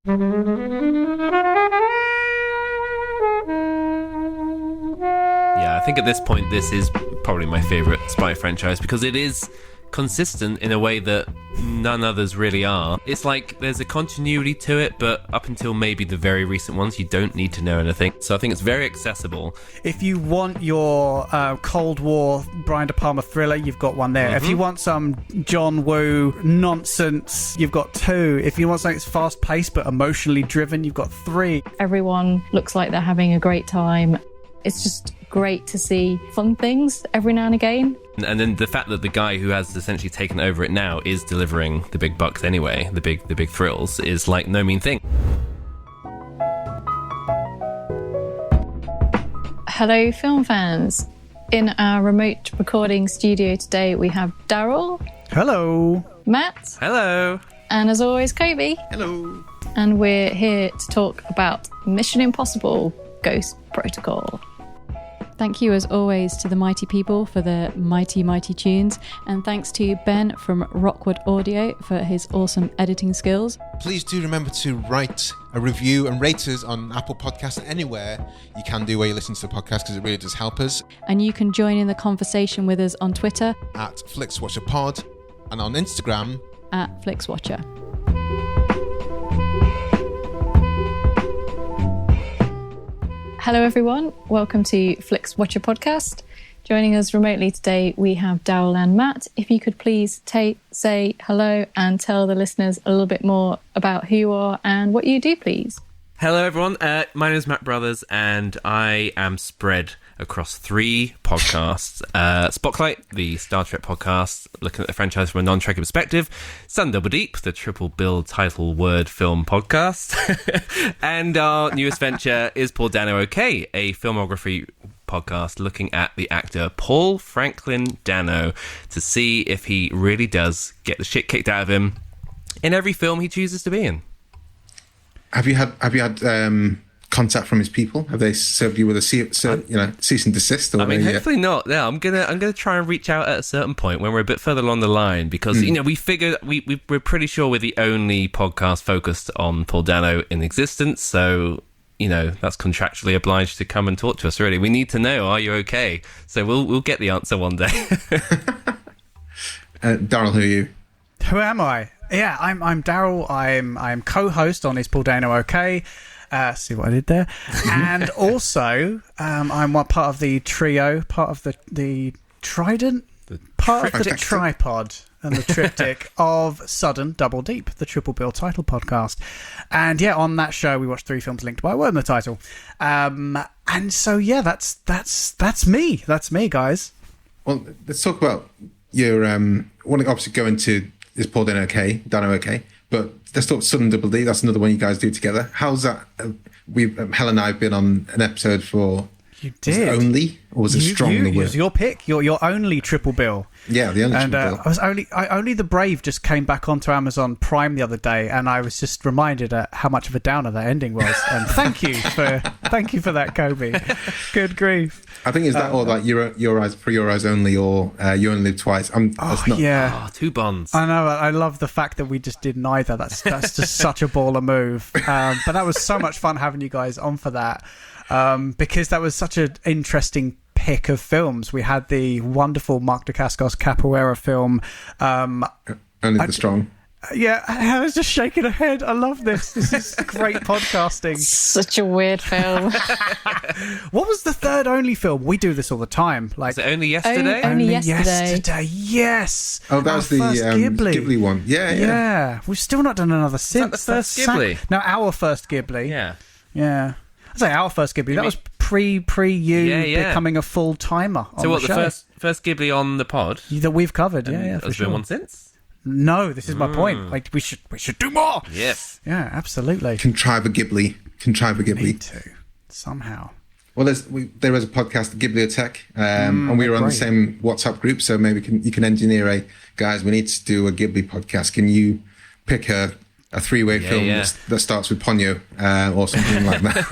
Yeah, I think at this point this is probably my favourite spy franchise because it is consistent in a way that none others really are. It's like there's a continuity to it, but up until maybe the very recent ones, you don't need to know anything. So I think it's very accessible. If you want your Cold War Brian De Palma thriller, you've got one there. If you want some John Woo nonsense, you've got 2. If you want something that's fast-paced but emotionally driven, you've got 3. Everyone looks like they're having a great time. It's just great to see fun things every now and again. And then the fact that the guy who has essentially taken over it now is delivering the big bucks anyway, the big thrills, is like no mean thing. Hello, film fans. In our remote recording studio today, we have Daryl. Hello. Matt. Hello. And as always, Kobe. Hello. And we're here to talk about Mission Impossible Ghost Protocol. Thank you, as always, to the mighty people for the mighty, mighty tunes. And thanks to Ben from Rockwood Audio for his awesome editing skills. Please do remember to write a review and rate us on Apple Podcasts, anywhere you can do where you listen to the podcast, because it really does help us. And you can join in the conversation with us on Twitter At FlixWatcherPod and on Instagram at Flixwatcher. Hello everyone, welcome to Flixwatcher podcast. Joining us remotely today we have Daryl and Matt. If you could please say hello and tell the listeners a little bit more about who you are and what you do, please. Hello everyone, my name is Matt Brothers and I am spread across 3 podcasts. Spocklight, the Star Trek podcast, looking at the franchise from a non-Trekkie perspective. Sun Double Deep, the triple bill title word film podcast. And our newest venture is Paul Dano Ok, a filmography podcast looking at the actor Paul Franklin Dano to see if he really does get the shit kicked out of him in every film he chooses to be in. Have you had contact from his people? Have they served you with a cease and desist? Or hopefully not. Yeah, I'm gonna try and reach out at a certain point when we're a bit further along the line, because we figured we're pretty sure we're the only podcast focused on Paul Dano in existence. So that's contractually obliged to come and talk to us. Really, we need to know, are you okay? So we'll get the answer one day. Daryl, who are you? Who am I? Yeah, I'm Daryl. I'm co-host on Is Paul Dano Ok. See what I did there? And also, I'm one part of the trio, part of the trident, part of the tripod and the triptych of Sudden Double Deep, the triple bill title podcast. And yeah, on that show, we watched 3 films linked by a word in the title. And so yeah, that's me. That's me, guys. Well, let's talk about your. I want to obviously go into Is Paul Dano Ok, but let's talk Sudden Double D. That's another one you guys do together. How's that? Helen and I have been on an episode for. You did. Was it only, or was it strong? It was your pick. Your only triple bill. Yeah, the only triple bill. Only the Brave just came back onto Amazon Prime the other day, and I was just reminded at how much of a downer that ending was. And thank you for that, Kobe. Good grief. I think is that or like your eyes for your eyes only, or You Only Live Twice. Yeah, 2 bonds. I know. I love the fact that we just did neither. That's just such a baller move. But that was so much fun having you guys on for that. Because that was such an interesting pick of films. We had the wonderful Mark Dacascos Capoeira film. Only the Strong. Yeah, I was just shaking her head. I love this. This is great podcasting. Such a weird film. What was the third only film? We do this all the time. Like, was it Only Yesterday? Only yesterday. Yes. Oh, that was the Ghibli one. Yeah. We've still not done another since. Is that the first Ghibli? No, our first Ghibli. Yeah. I'd say our first Ghibli. That was pre you becoming a full timer. So what? The first Ghibli on the pod that we've covered. Yeah, for sure. Been one since. No, this is my point. Like we should do more. Yes. Yeah, absolutely. Contrive a Ghibli. Need to somehow. Well, there is a podcast, Ghibliotech, and we were on the same WhatsApp group. So maybe you can engineer guys. We need to do a Ghibli podcast. Can you pick a 3-way film that starts with Ponyo or something like that?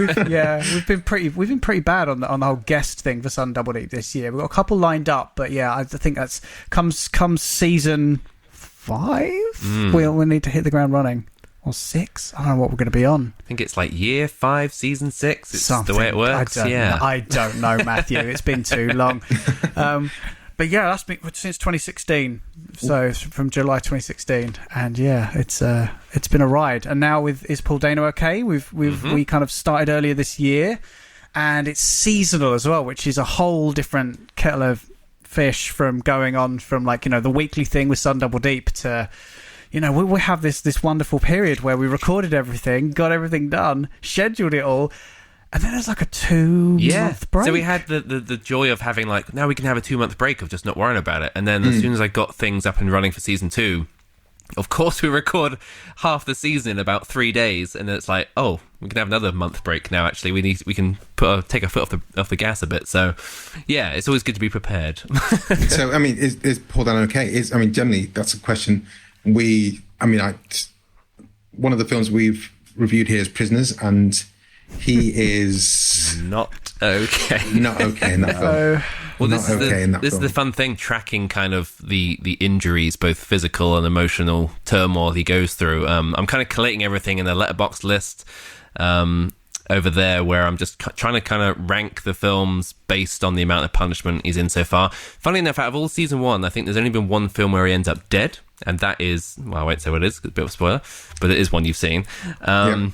we've been pretty bad on the whole guest thing for Sun Double Deep this year. We've got a couple lined up, but yeah, I think that's comes season 5. We'll need to hit the ground running. or 6. I don't know what we're going to be on. I think it's like year 5, season 6. It's Something. the way it works. I don't know, Matthew. It's been too long. But yeah, that's been since 2016. So from July 2016, and yeah, it's been a ride. And now with Is Paul Dano Ok? We kind of started earlier this year, and it's seasonal as well, which is a whole different kettle of fish from going on from like the weekly thing with Sun Double Deep to. We have this wonderful period where we recorded everything, got everything done, scheduled it all, and then there's like a 2-month break. So we had the joy of having like, now we can have a 2-month break of just not worrying about it. And then as soon as I got things up and running for season 2, of course we record half the season in about 3 days, and then it's like, oh, we can have another month break now. Actually, we can take our foot off the gas a bit. So yeah, it's always good to be prepared. So I mean, is Paul Dano okay? Generally that's a question. One of the films we've reviewed here is Prisoners, and he is not okay. Not okay in that film. Well, this is the fun thing, tracking kind of the injuries, both physical and emotional turmoil he goes through. I'm kind of collating everything in a letterbox list over there, where I'm just trying to kind of rank the films based on the amount of punishment he's in so far. Funnily enough, out of all season 1, I think there's only been one film where he ends up dead, and that is, well, I won't say what it is, it's a bit of a spoiler, but it is one you've seen. But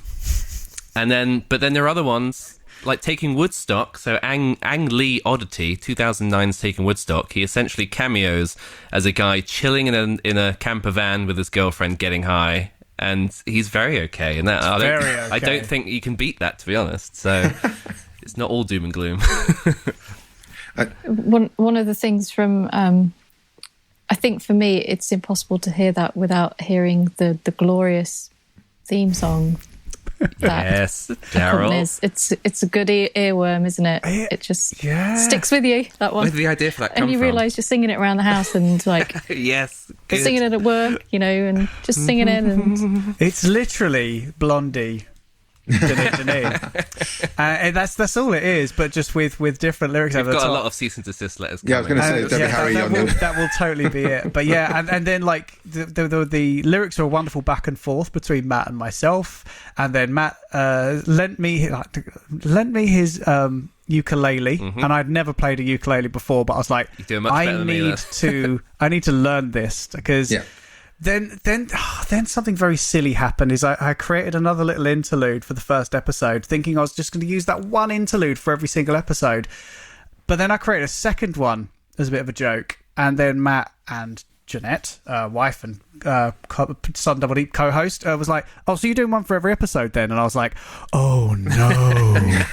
then there are other ones, like Taking Woodstock. So Ang Lee Oddity, 2009's Taking Woodstock, he essentially cameos as a guy chilling in a camper van with his girlfriend getting high, and he's very okay. And that I don't think you can beat that, to be honest. So it's not all doom and gloom. One of the things from, I think for me, it's impossible to hear that without hearing the glorious theme song. Yes, Daryl. It's a good earworm, isn't it? It just sticks with you, that one. Where did the idea for that come from? And you realise you're singing it around the house and like yes, good. Singing it at work, and just singing it. And it's literally Blondie. And that's all it is, but just with different lyrics. We've over the got top. a lot of cease and desist letters. Yeah, I was going to say Debbie Harry that will totally be it. But yeah, and then like the lyrics are a wonderful back and forth between Matt and myself, and then Matt lent me his ukulele, and I'd never played a ukulele before, but I was like, I need to learn this because. Yeah. Then something very silly happened. Is I created another little interlude for the first episode, thinking I was just going to use that one interlude for every single episode. But then I created a second one as a bit of a joke, and then Matt and Jeanette, wife and Sun Double Deep co-host, was like, "Oh, so you're doing one for every episode then?" And I was like, "Oh no!"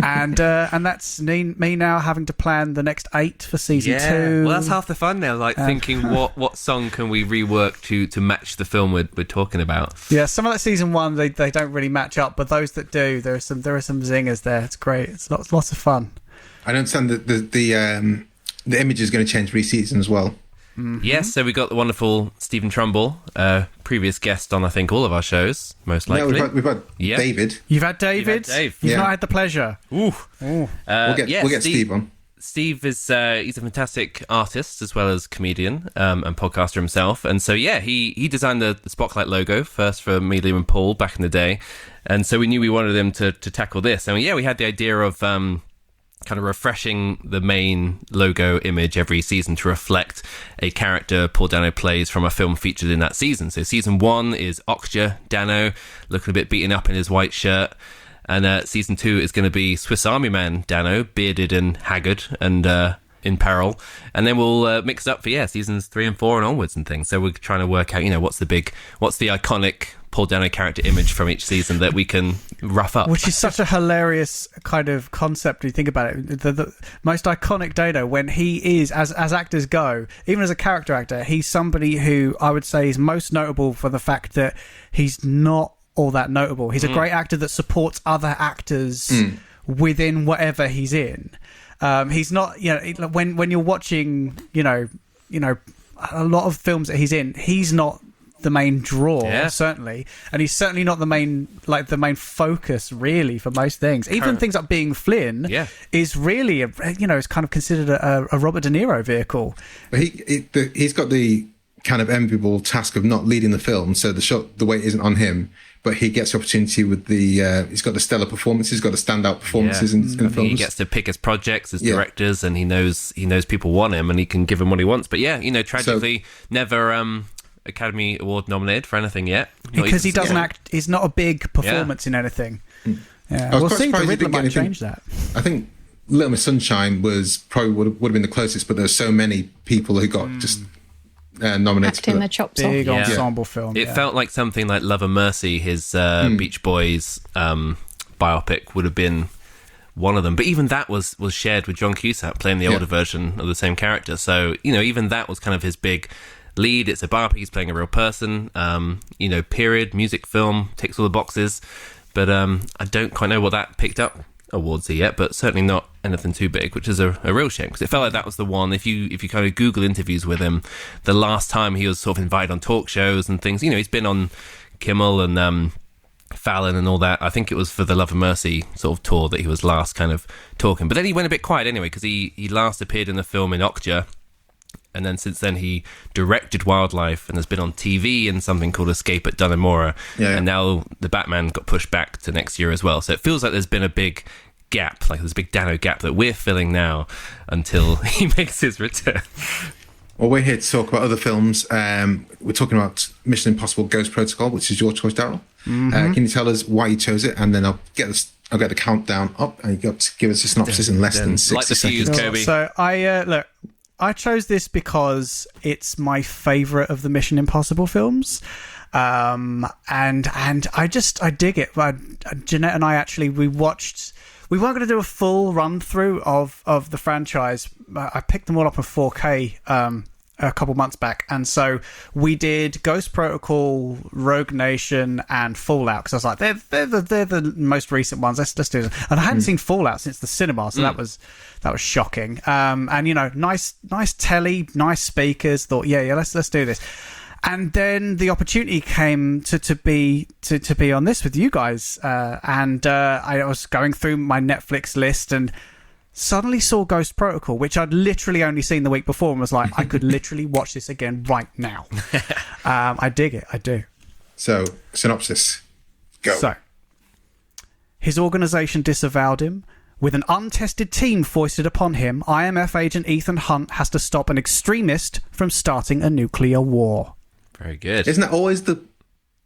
and that's me now having to plan the next 8 for season 2. Well, that's half the fun now. Like thinking what song can we rework to match the film we're talking about. Yeah, some of that season 1 they don't really match up, but those that do, there are some zingers there. It's great. It's lots of fun. I understand that the image is going to change re-season as well. Mm-hmm. Yes, so we got the wonderful Stephen Trumbull, previous guest on I think all of our shows, most likely. No, we've had David. You've had David? Dave. You've not had the pleasure. Ooh. We'll get Steve on. Steve is he's a fantastic artist as well as comedian and podcaster himself, and so he designed the Spocklight logo first for me, Liam and Paul back in the day, and so we knew we wanted him to tackle this, and we had the idea of kind of refreshing the main logo image every season to reflect a character Paul Dano plays from a film featured in that season. So season 1 is Okja Dano, looking a bit beaten up in his white shirt. And season 2 is going to be Swiss Army Man Dano, bearded and haggard and in peril. And then we'll mix it up for seasons 3 and 4 and onwards and things. So we're trying to work out, what's the iconic Paul Dano character image from each season that we can rough up. Which is such a hilarious kind of concept when you think about it. The most iconic Dano, when he is, as actors go, even as a character actor, he's somebody who I would say is most notable for the fact that he's not all that notable. He's a great actor that supports other actors within whatever he's in. He's not, when you're watching, a lot of films that he's in, he's not the main draw, certainly, and he's certainly not the main focus really for most things. Even things like Being Flynn is really it's kind of considered a Robert De Niro vehicle. But he's got the kind of enviable task of not leading the film, so the weight isn't on him. But he gets the opportunity with he's got the stellar performances, he's got the standout performances in films. He gets to pick his projects, his directors, and he knows people want him, and he can give him what he wants. But tragically, never Academy Award nominated for anything yet. Because he doesn't act. He's not a big performance in anything. Yeah, we'll see. The Riddler might change that. I think Little Miss Sunshine probably would have been the closest, but there's so many people who got just nominated acting for their chops off. Big ensemble film. It felt like something like Love and Mercy, his Beach Boys biopic, would have been one of them. But even that was shared with John Cusack playing the older version of the same character. So, even that was kind of his big lead. It's a biopic, he's playing a real person, period, music film, ticks all the boxes. But I don't quite know what that picked up awards yet, but certainly not anything too big, which is a real shame, because it felt like that was the one. If you kind of Google interviews with him, the last time he was sort of invited on talk shows and things, he's been on Kimmel and Fallon and all that. I think it was for the Love and Mercy sort of tour that he was last kind of talking, but then he went a bit quiet anyway, because he last appeared in the film in Okja, and then since then he directed Wildlife and has been on TV in something called Escape at Dunn and Mora, and now the Batman got pushed back to next year as well. So it feels like there's been a big gap, like there's a big Dano gap that we're filling now until he makes his return. Well, we're here to talk about other films. We're talking about Mission Impossible Ghost Protocol, which is your choice, Daryl. Can you tell us why you chose it? And then I'll get the countdown up, and you've got to give us a synopsis in less than 60 seconds. Kobe. So I chose this because it's my favourite of the Mission Impossible films. And I dig it. Jeanette and I actually, we weren't going to do a full run through of the franchise. I picked them all up in 4K a couple months back, and so we did Ghost Protocol, Rogue Nation, and Fallout, because I was like, they're the most recent ones. Let's do them. And I hadn't seen Fallout since the cinema, so that was shocking. And nice telly, nice speakers. Thought, let's do this. And then the opportunity came to be on this with you guys, and I was going through my Netflix list and suddenly saw Ghost Protocol, which I'd literally only seen the week before, and was like, I could literally watch this again right now. I dig it, I do. So, synopsis, go. So, his organisation disavowed him. With an untested team foisted upon him, IMF agent Ethan Hunt has to stop an extremist from starting a nuclear war. Very good. Isn't that always the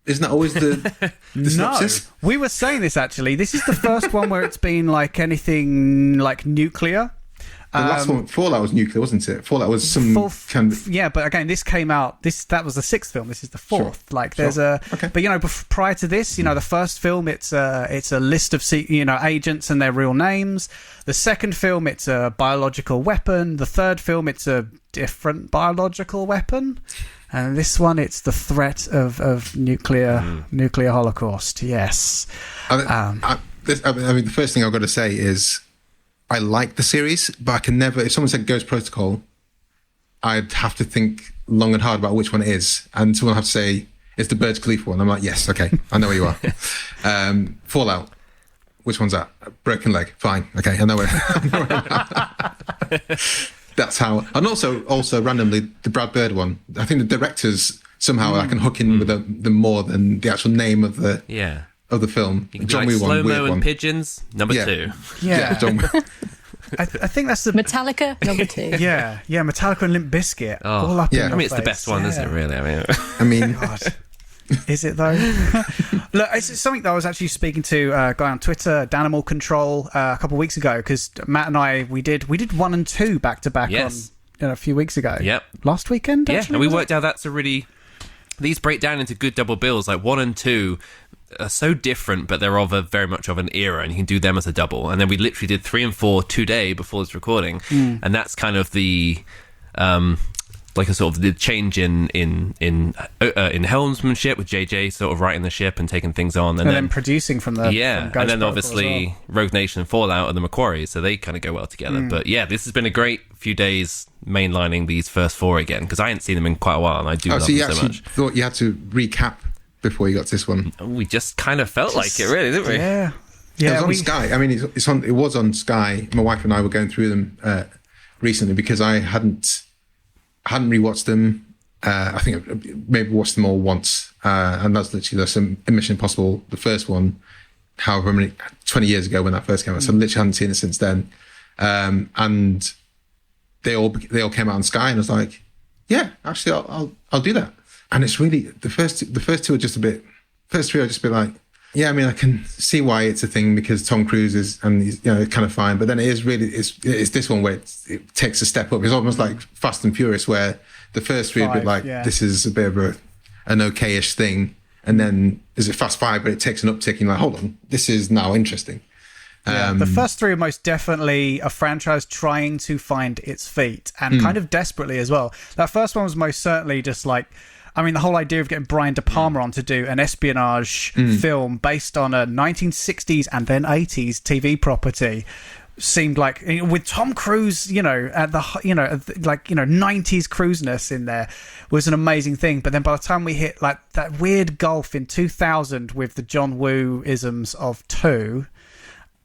synopsis? No, we were saying this actually. This is the first one where it's been like anything like nuclear. The last one, Fallout, was nuclear, wasn't it? Fallout was some kind of... Yeah, but again, this came out... That was the sixth film. This is the fourth. Sure. Okay. But prior to this, the first film, it's a list of agents and their real names. The second film, it's a biological weapon. The third film, it's a different biological weapon. And this one, it's the threat of nuclear holocaust. Yes. The first thing I've got to say is I like the series, but I can never... If someone said Ghost Protocol, I'd have to think long and hard about which one it is. And someone would have to say, it's the Burj Khalifa one. I'm like, yes, okay, I know where you are. Fallout, which one's that? Broken leg, fine, okay, I know where. That's how... And also randomly, the Brad Bird one. I think the directors, somehow I can hook in with them more than the actual name of the... Yeah. Of the film. You can John Woo one, Slow-mo and Pigeons, number 2. Yeah. John I think that's the... Metallica, number 2. Yeah, Metallica and Limp Bizkit. Oh. All up in your it's the best one, isn't it, really? I mean... God. Is it, though? Look, it's something that I was actually speaking to a guy on Twitter, Danimal Control, a couple of weeks ago, because Matt and I, we did 1 and 2 back-to-back on a few weeks ago. Yep. Last weekend, actually? Yeah, and we worked out that's a really... These break down into good double bills, like 1 and 2... are so different, but they're very much of an era, and you can do them as a double. And then we literally did 3 and 4 today before this recording, and that's kind of the like a sort of the change in helmsmanship with JJ sort of writing the ship and taking things on, and then producing from the and then obviously Rogue Nation and Fallout and the McQuarrie, so they kind of go well together. But yeah, this has been a great few days mainlining these first 4 again, because I hadn't seen them in quite a while, and I do love them so much. Thought you had to recap before you got to this one? We just kind of felt like it, really, didn't we? Yeah. It was on Sky. I mean, it was on Sky. My wife and I were going through them recently because I hadn't rewatched them I think I've maybe watched them all once, and that's literally some Mission Impossible, the first one, however many 20 years ago when that first came out. So I literally haven't seen it since then, and they all came out on Sky, and I was like, yeah, actually, I'll do that. And it's really the first two are just a bit. First three are just a bit like, yeah, I mean, I can see why it's a thing because Tom Cruise is, and he's, kind of fine. But then it is really, it's this one where it takes a step up. It's almost like Fast and Furious, where the first three are a bit like, this is a bit of an okay-ish thing. And then there's a Fast Five, but it takes an uptick. And you're like, hold on, this is now interesting. Yeah, the first three are most definitely a franchise trying to find its feet, and kind of desperately as well. That first one was most certainly just like, I mean, the whole idea of getting Brian De Palma on to do an espionage film based on a 1960s and then 80s TV property seemed like, with Tom Cruise, at the 90s cruiseness in there, was an amazing thing. But then by the time we hit like that weird gulf in 2000 with the John Woo isms of 2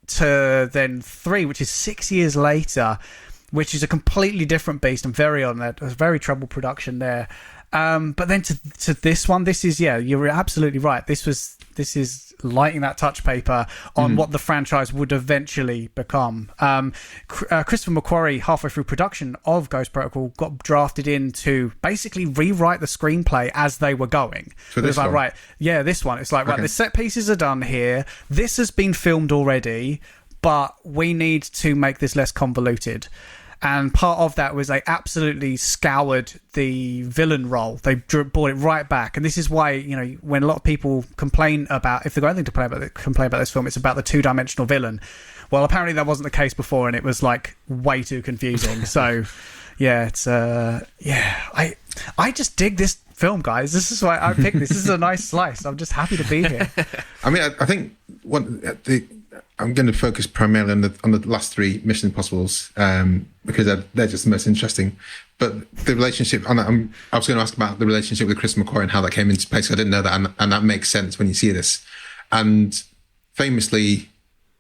to then 3, which is 6 years later, which is a completely different beast and very on that, a very troubled production there. But then to this one, this is, you're absolutely right. This is lighting that touch paper on what the franchise would eventually become. Christopher McQuarrie, halfway through production of Ghost Protocol, got drafted in to basically rewrite the screenplay as they were going. So this like, one? right, this one. It's like, right, the set pieces are done here. This has been filmed already, but we need to make this less convoluted. And part of that was they absolutely scoured the villain role. They brought it right back. And this is why, when a lot of people complain about, if they've got anything to complain about this film, it's about the two-dimensional villain. Well, apparently that wasn't the case before, and it was like way too confusing. So, it's I just dig this film, guys. This is why I picked this. This is a nice slice. I'm just happy to be here. I mean, I think I'm going to focus primarily on the last 3 Mission Impossibles because they're just the most interesting. But the relationship, I was going to ask about the relationship with Chris McQuarrie and how that came into place. I didn't know that, and that makes sense when you see this. And famously,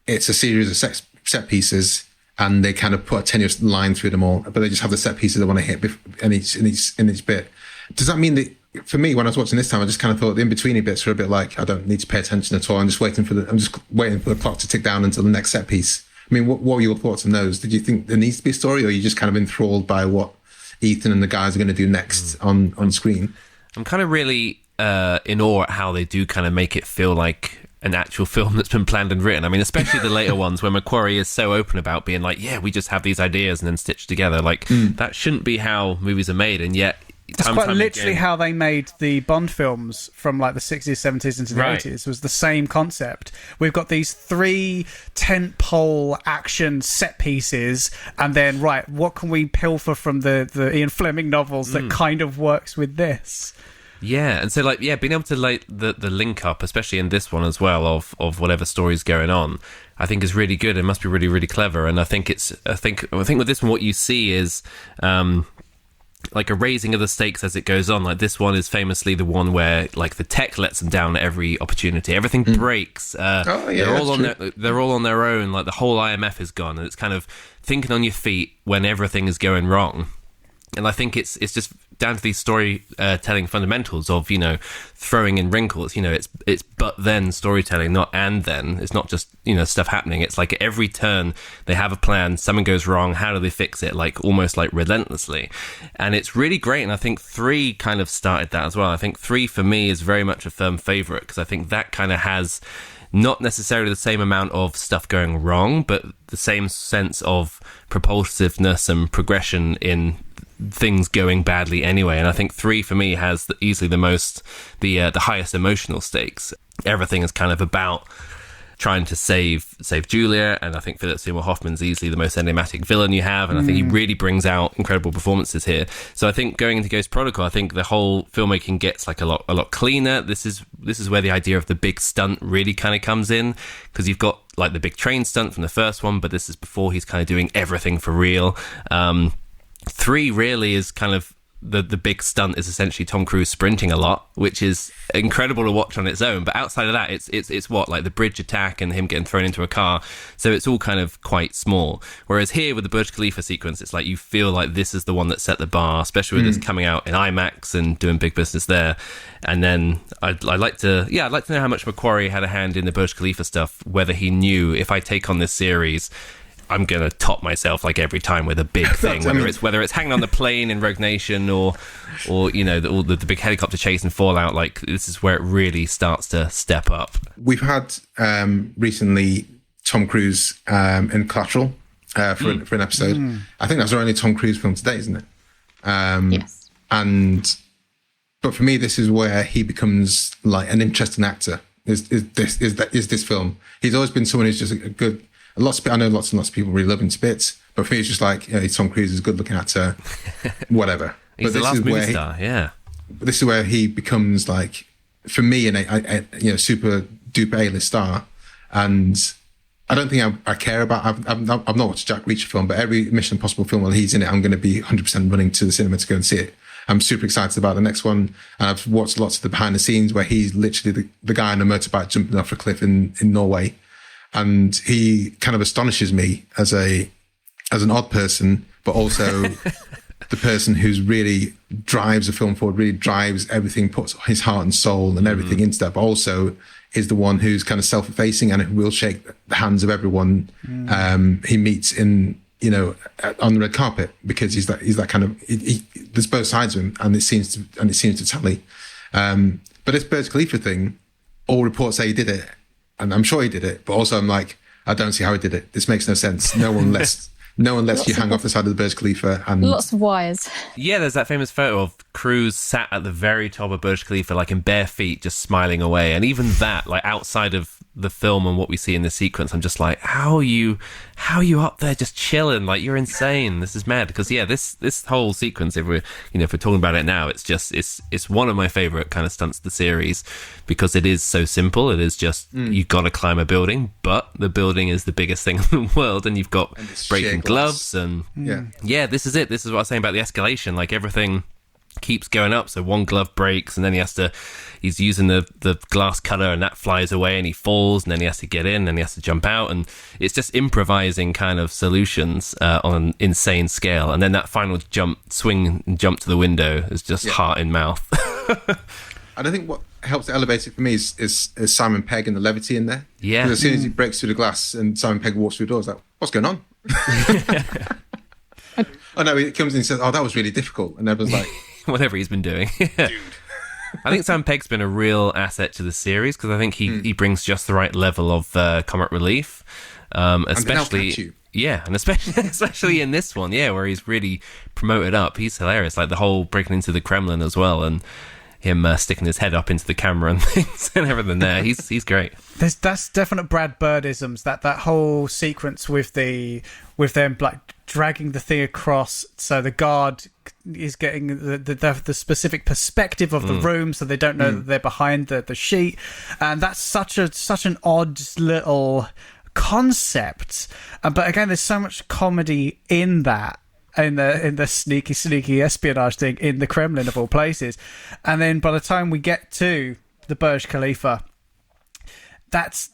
it's a series of set pieces, and they kind of put a tenuous line through them all. But they just have the set pieces they want to hit in each bit. Does that mean that? For me, when I was watching this time, I just kind of thought the in-betweeny bits were a bit like, I don't need to pay attention at all. I'm just waiting for the clock to tick down until the next set piece. I mean, what were your thoughts on those? Did you think there needs to be a story, or are you just kind of enthralled by what Ethan and the guys are going to do next on screen? I'm kind of really in awe at how they do kind of make it feel like an actual film that's been planned and written. I mean, especially the later ones where McQuarrie is so open about being like, we just have these ideas and then stitched together. Like, that shouldn't be how movies are made, and yet... That's quite literally how they made the Bond films from like the 60s, 70s into the 80s. It was the same concept. We've got these 3 tentpole action set pieces, and then, what can we pilfer from the Ian Fleming novels that kind of works with this? Yeah, and so being able to the link up, especially in this one as well, of whatever story's going on, I think is really good. It must be really, really clever. And I think with this one, what you see is like a raising of the stakes as it goes on. Like this one is famously the one where like the tech lets them down at every opportunity. Everything breaks. They're all on their own. Like the whole IMF is gone, and it's kind of thinking on your feet when everything is going wrong. And I think it's just down to these storytelling fundamentals of, throwing in wrinkles. It's but then storytelling, not and then. It's not just, stuff happening. It's like at every turn they have a plan, something goes wrong, how do they fix it? Like almost like relentlessly. And it's really great. And I think 3 kind of started that as well. I think 3 for me is very much a firm favourite because I think that kind of has not necessarily the same amount of stuff going wrong, but the same sense of propulsiveness and progression in things going badly anyway. And I think 3 for me has easily the highest emotional stakes. Everything is kind of about trying to save Julia, and I think Philip Seymour Hoffman's easily the most enigmatic villain you have, and I think he really brings out incredible performances here. So I think going into Ghost Protocol, I think the whole filmmaking gets like a lot cleaner. This is where the idea of the big stunt really kind of comes in, because you've got like the big train stunt from the first one, but this is before he's kind of doing everything for real. 3 really is kind of the big stunt is essentially Tom Cruise sprinting a lot, which is incredible to watch on its own. But outside of that, it's what, like the bridge attack and him getting thrown into a car. So it's all kind of quite small. Whereas here with the Burj Khalifa sequence, it's like you feel like this is the one that set the bar, especially with this coming out in IMAX and doing big business there. And then I'd like to know how much McQuarrie had a hand in the Burj Khalifa stuff, whether he knew, if I take on this series, I'm gonna top myself like every time with a big thing, whether it's hanging on the plane in Rogue Nation or you know the big helicopter chase and Fallout. Like, this is where it really starts to step up. We've had recently Tom Cruise in Collateral for an episode. I think that's our only Tom Cruise film today, isn't it? Yes. But for me, this is where he becomes like an interesting actor. Is this film? He's always been someone who's just a good. I know lots and lots of people really love him to bits, but for me, it's just like, Tom Cruise is a good-looking actor, whatever. He's the last movie star, yeah. This is where he becomes like, for me, a super duper A-list star, and I don't think I care about. I've not watched a Jack Reacher film, but every Mission Impossible film while he's in it, I'm going to be 100% running to the cinema to go and see it. I'm super excited about the next one, and I've watched lots of the behind the scenes where he's literally the guy on a motorbike jumping off a cliff in Norway. And he kind of astonishes me as an odd person, but also the person who's really drives the film forward, really drives everything, puts his heart and soul and everything into that, but also is the one who's kind of self-effacing and who will shake the hands of everyone he meets on the red carpet, because he's that kind of. There's both sides of him, and it seems to tally. But this Burj Khalifa thing, all reports say he did it. And I'm sure he did it, but also I'm like, I don't see how he did it. This makes no sense. No one lets you hang off the side of the Burj Khalifa. And lots of wires. Yeah, there's that famous photo of Cruise sat at the very top of Burj Khalifa, like in bare feet, just smiling away. And even that, like outside of the film and what we see in the sequence, I'm just like, how are you up there just chilling? Like, you're insane. This is mad. Because this whole sequence, if we're talking about it now, it's one of my favorite kind of stunts of the series, because it is so simple. It is just you've got to climb a building, but the building is the biggest thing in the world, and you've got breaking gloves and this is it. This is what I was saying about the escalation. Like, everything keeps going up, so one glove breaks, and then he's using the glass cutter, and that flies away, and he falls, and then he has to get in, and he has to jump out, and it's just improvising kind of solutions on an insane scale. And then that final swing and jump to the window is just heart in mouth. And I think what helps elevate it for me is Simon Pegg and the levity in there. Yeah. Because as soon as he breaks through the glass and Simon Pegg walks through the door, it's like, what's going on? Oh no, he comes in and says, "Oh, that was really difficult," and everyone's like, whatever he's been doing. Dude. I think Simon Pegg's been a real asset to the series, because I think he brings just the right level of comic relief, especially and especially in this one, where he's really promoted up. He's hilarious, like the whole breaking into the Kremlin as well, and him sticking his head up into the camera and things and everything there. He's great. That's definite Brad Birdisms. That whole sequence with them like dragging the thing across, so the guard is getting the specific perspective of the room, so they don't know that they're behind the sheet, and that's such an odd little concept. But again, there's so much comedy in that. In the sneaky espionage thing in the Kremlin of all places, and then by the time we get to the Burj Khalifa, that's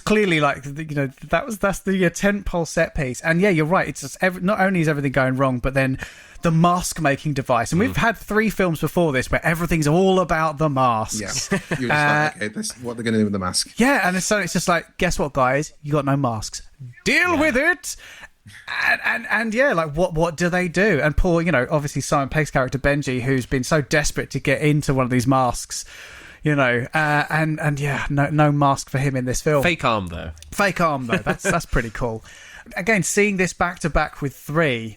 clearly like that's the tentpole set piece. And you're right. It's just not only is everything going wrong, but then the mask making device. And we've had 3 films before this where everything's all about the masks. Yeah, you're just like, okay, that's what they're going to do with the mask. Yeah, and so it's just like, guess what, guys? You got no masks. Deal with it. And like what do they do? And poor, obviously Simon Pegg's character Benji, who's been so desperate to get into one of these masks, no mask for him in this film. Fake arm though. That's pretty cool. Again, seeing this back to back with 3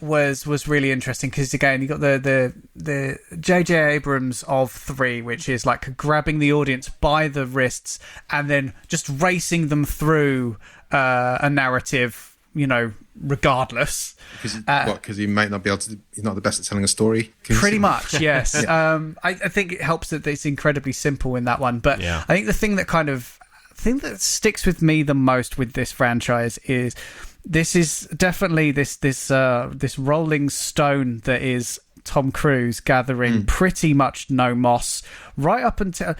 was really interesting, because again you got the J.J. Abrams of 3, which is like grabbing the audience by the wrists and then just racing them through a narrative, regardless. Because he might not be able to. He's not the best at telling a story. Pretty much, yes. I think it helps that it's incredibly simple in that one. But I think the thing that sticks with me the most with this franchise is this is definitely this rolling stone that is Tom Cruise gathering pretty much no moss right up until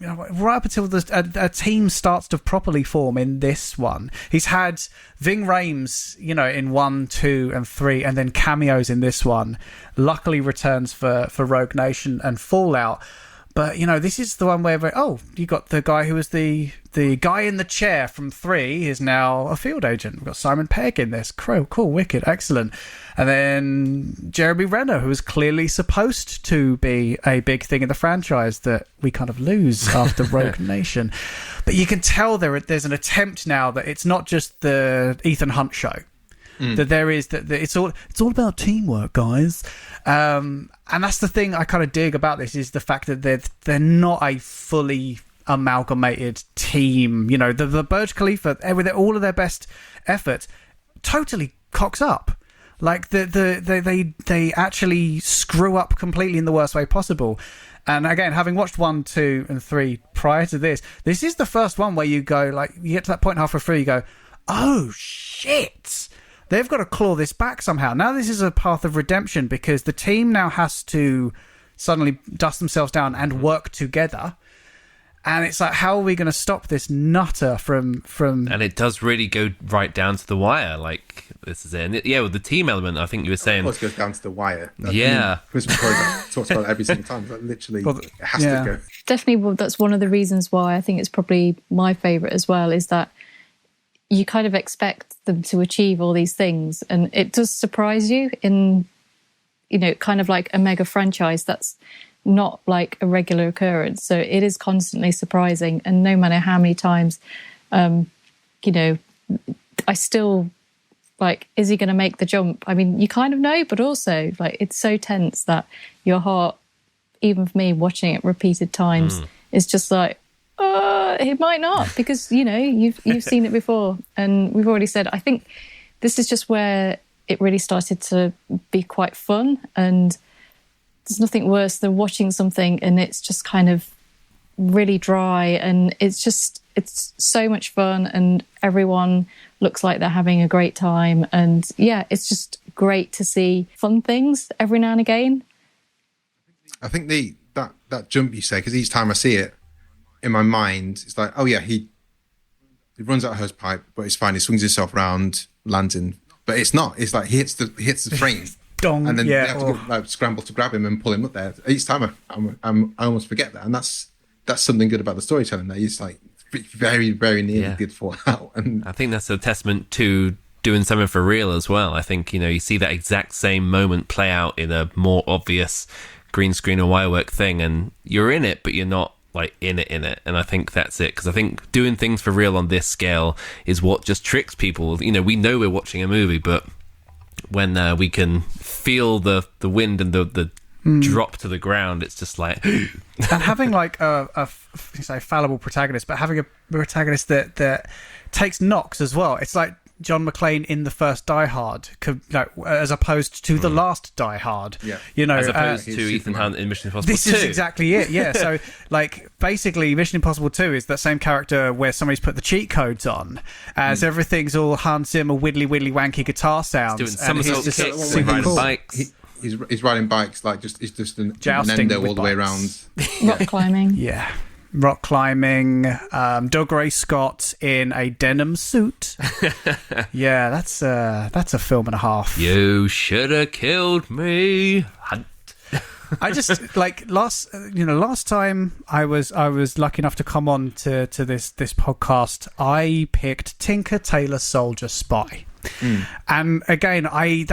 a team starts to properly form in this one. He's had Ving Rhames, in 1, 2, and 3, and then cameos in this one. Luckily returns for Rogue Nation and Fallout. But, this is the one where, you got the guy who was the guy in the chair from 3 is now a field agent. We've got Simon Pegg in this. Cool, wicked, excellent. And then Jeremy Renner, who is clearly supposed to be a big thing in the franchise that we kind of lose after Rogue Nation. But you can tell there's an attempt now that it's not just the Ethan Hunt show. That there is that it's all about teamwork, guys, and that's the thing I kind of dig about this is the fact that they're not a fully amalgamated team. The Burj Khalifa, with all of their best effort, totally cocks up. Like they actually screw up completely in the worst way possible. And again, having watched 1, 2, and 3 prior to this is the first one where you go you get to that point halfway through, you go, oh shit. They've got to claw this back somehow. Now this is a path of redemption because the team now has to suddenly dust themselves down and work together. And it's like, how are we going to stop this nutter from... And it does really go right down to the wire. Like, this is it. And with the team element, I think you were saying... Of course, it goes down to the wire. Chris McQuarrie talks about it every single time. Like, literally, it has to go. Definitely, that's one of the reasons why I think it's probably my favourite as well, is that you kind of expect them to achieve all these things, and it does surprise you in, kind of like a mega franchise that's not like a regular occurrence. So it is constantly surprising, and no matter how many times, I still is he going to make the jump? I mean, you kind of know, but also it's so tense that your heart, even for me watching it repeated times, is just like, it might not, because you've seen it before, and we've already said. I think this is just where it really started to be quite fun, and there's nothing worse than watching something and it's just kind of really dry, and it's so much fun, and everyone looks like they're having a great time, and it's just great to see fun things every now and again. I think that jump you say, because each time I see it, in my mind, it's like, oh yeah, he runs out a hose pipe, but it's fine. He swings himself around, lands in, but it's not. It's like he hits the frame, Dong, and then they have to go, scramble to grab him and pull him up there. Each time I almost forget that, and that's something good about the storytelling. That he's very, very nearly did fall out, and I think that's a testament to doing something for real as well. I think you see that exact same moment play out in a more obvious green screen or wire work thing, and you're in it, but you're not in it, and I think that's it, because I think doing things for real on this scale is what just tricks people. We know we're watching a movie, but when we can feel the wind and the drop to the ground, it's just like and having a fallible protagonist, but having a protagonist that takes knocks as well. It's like John McClane in the first Die Hard, as opposed to the last Die Hard. Yeah. As opposed to Ethan Hunt in Mission Impossible 2. This is exactly it, yeah. So, basically, Mission Impossible 2 is that same character where somebody's put the cheat codes on, as everything's all Hans Zimmer, widdly, wanky guitar sounds. He's doing somersault kicks, riding bikes. He's riding bikes, it's just an jousting endo all the way around. Rock climbing. Yeah. Rock climbing, Doug Ray Scott in a denim suit. Yeah, that's a film and a half. You should have killed me. I just last time I was lucky enough to come on to this podcast, I picked Tinker Tailor Soldier Spy. And again, I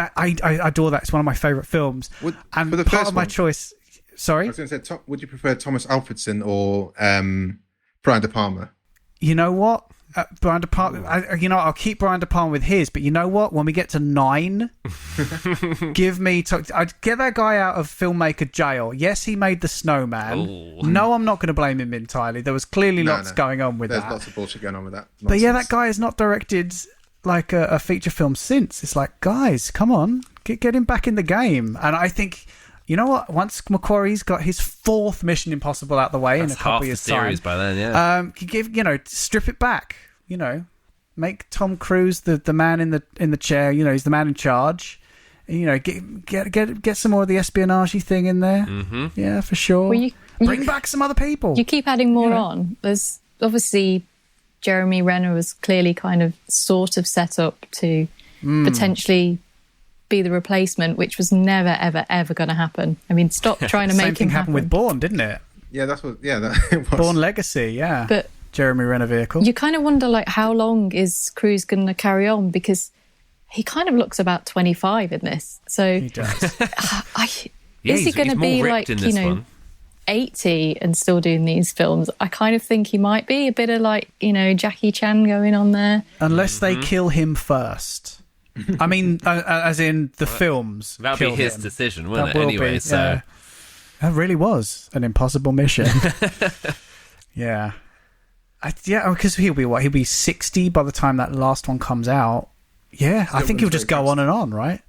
adore that. It's one of my favourite films. And part of my choice. Sorry? I was going to say, would you prefer Thomas Alfredson or Brian De Palma? You know what? Brian De Palma, I'll keep Brian De Palma with his, but you know what? When we get to 9, I'd get that guy out of filmmaker jail. Yes, he made The Snowman. Oh. No, I'm not going to blame him entirely. There was clearly lots going on with that. There's lots of bullshit going on with that. Nonsense. But yeah, that guy has not directed a feature film since. It's like, guys, come on, get him back in the game. And I think... You know what? Once McQuarrie's got his 4th Mission Impossible out the way in a couple of years' time, by then, strip it back. Make Tom Cruise the man in the chair. You know, he's the man in charge. You know, get some more of the espionage thing in there. Mm-hmm. Yeah, for sure. Well, Bring back some other people. You keep adding more on. There's obviously Jeremy Renner was clearly kind of sort of set up to potentially be the replacement, which was never, ever, ever going to happen. I mean, stop trying to make him happen. Same thing happened with Bourne, didn't it? Yeah, that's what. Yeah, that was. Bourne Legacy. Yeah, but Jeremy Renner vehicle. You kind of wonder, like, how long is Cruise going to carry on? Because he kind of looks about 25 in this. So he does. Is he going to be like, you know, one. 80 and still doing these films? I kind of think he might be a bit of like, you know, Jackie Chan going on there. Unless they kill him first. I mean, as in the films. That'll be his decision, wouldn't it? Anyway, so. Yeah. That really was an impossible mission. Yeah. Because he'll be what? He'll be 60 by the time that last one comes out. Yeah, I think he'll just go on and on, right?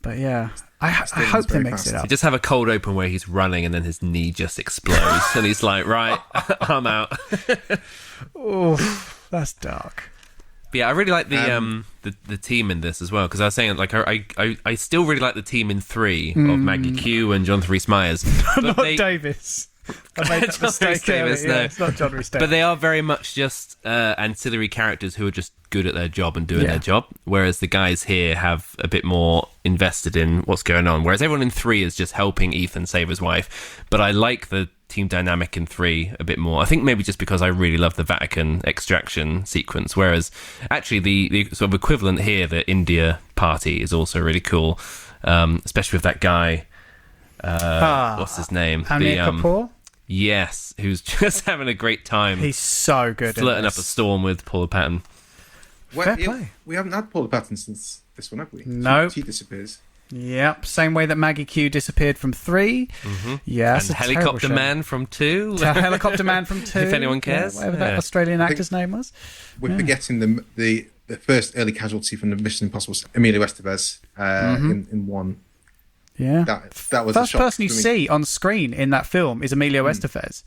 But yeah, I hope they mix it up. You just have a cold open where he's running and then his knee just explodes and he's like, right, I'm out. Oh, that's dark. But yeah, I really like the team in this as well, because I was saying, like, I still really like the team in 3 of Maggie Q and Jonathan Rhys-Meyers. Not Davis. I made that mistake Davis, no. It's not John Rhys Davis. But they are very much just ancillary characters who are just good at their job and doing their job, whereas the guys here have a bit more invested in what's going on, whereas everyone in 3 is just helping Ethan save his wife. But I like the team dynamic in 3 a bit more. I think maybe just because I really love the Vatican extraction sequence, whereas actually the sort of equivalent here, the India party, is also really cool, especially with that guy, what's his name? Amir Kapoor? Yes, who's just having a great time. He's so good. Flirting up a storm with Paula Patton. Fair play. We haven't had Paula Patton since this one, have we? No. She disappears. Yep, same way that Maggie Q disappeared from 3. Mm-hmm. Yes, and Helicopter Man from 2. Helicopter Man from 2. If anyone cares. Yeah, whatever that Australian actor's name was. We're forgetting the first early casualty from the Mission Impossible, Emilio Estevez, in 1. Yeah, that was first person you see on screen in that film is Emilio Estevez,